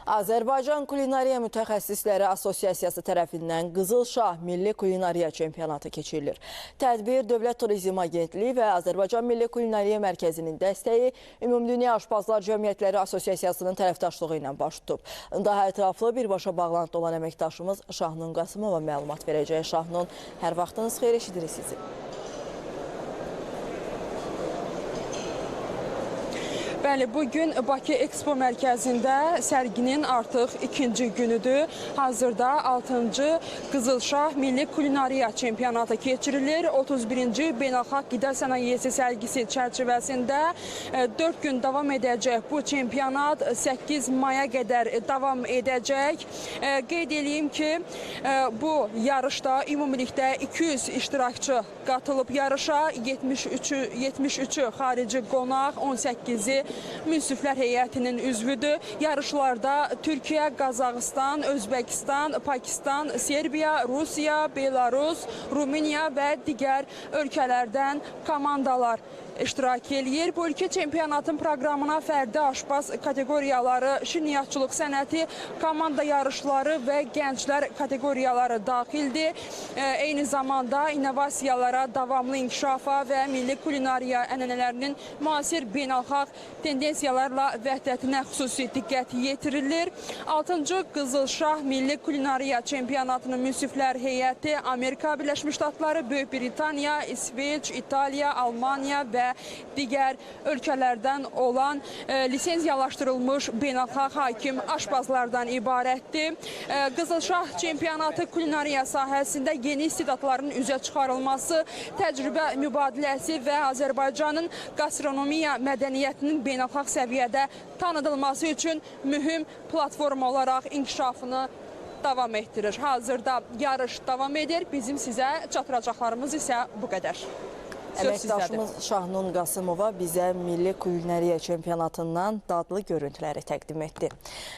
Azərbaycan Kulinariya Mütəxəssisləri Assosiasiyası tərəfindən Qızıl Şah Milli Kulinariya Çempionatı keçirilir. Tədbir Dövlət Turizm Agentliyi və Azərbaycan Milli Kulinariya Mərkəzinin dəstəyi Ümumdünya Aşpazlar Cəmiyyətləri Assosiasiyasının tərəfdaşlığı ilə baş tutub. Daha ətraflı birbaşa bağlantıda olan əməkdaşımız Şahnun Qasımova məlumat verəcək. Şahnun, hər vaxtınız xeyir, eşidirik sizi. Bəli, bugün Bakı Expo mərkəzində sərginin artıq ikinci günüdür. Hazırda 6-cı Qızıl Şah Milli Kulinariya Çempionatı keçirilir. 31-ci Beynəlxalq Qida Sənayesi sərgisi çərçivəsində 4 gün davam edəcək bu çempionat 8 maya qədər davam edəcək. Qeyd edeyim ki, bu yarışda ümumilikdə 200 iştirakçı qatılıb yarışa, 73-ü xarici qonaq, 18-i münsiflər heyətinin üzvüdür. Yarışlarda Türkiyə, Qazaxıstan, Özbəkistan, Pakistan, Serbiya, Rusiya, Belarus, Rumıniya və digər ölkələrdən komandalar iştirak edir. Bu ölkə çempionatın proqramına fərdi aşpaz kateqoriyaları, şirniyyatçılıq sənəti, komanda yarışları və gənclər kateqoriyaları daxildir. Eyni zamanda innovasiyalara, davamlı inkişafa və milli kulinariya ənənələrinin müasir beynəlxalq tendensiyalarla vəhdətinə xüsusi diqqət yetirilir. 6-cı Qızıl Şah Milli Kulinariya Çempionatının münsiflər heyəti Amerika Birləşmiş Ştatları, Böyük Britaniya, İsveç, İtaliya, Almaniya və digər ölkələrdən olan lisenziyalaşdırılmış beynəlxalq hakim aşpazlardan ibarətdir. Qızıl Şah Çempionatı kulinariya sahəsində yeni istedadların üzə çıxarılması, təcrübə mübadiləsi və Azərbaycanın gastronomiya mədəniyyətinin beynəlxalq səviyyədə tanıdılması üçün mühüm platform olaraq inkişafını davam etdirir. Hazırda yarış davam edir. Bizim sizə çatdıracaqlarımız isə bu qədər. Əməkdaşımız Şahnun Qasımova bizə Milli Kulinariya Çempionatından dadlı görüntüləri təqdim etdi.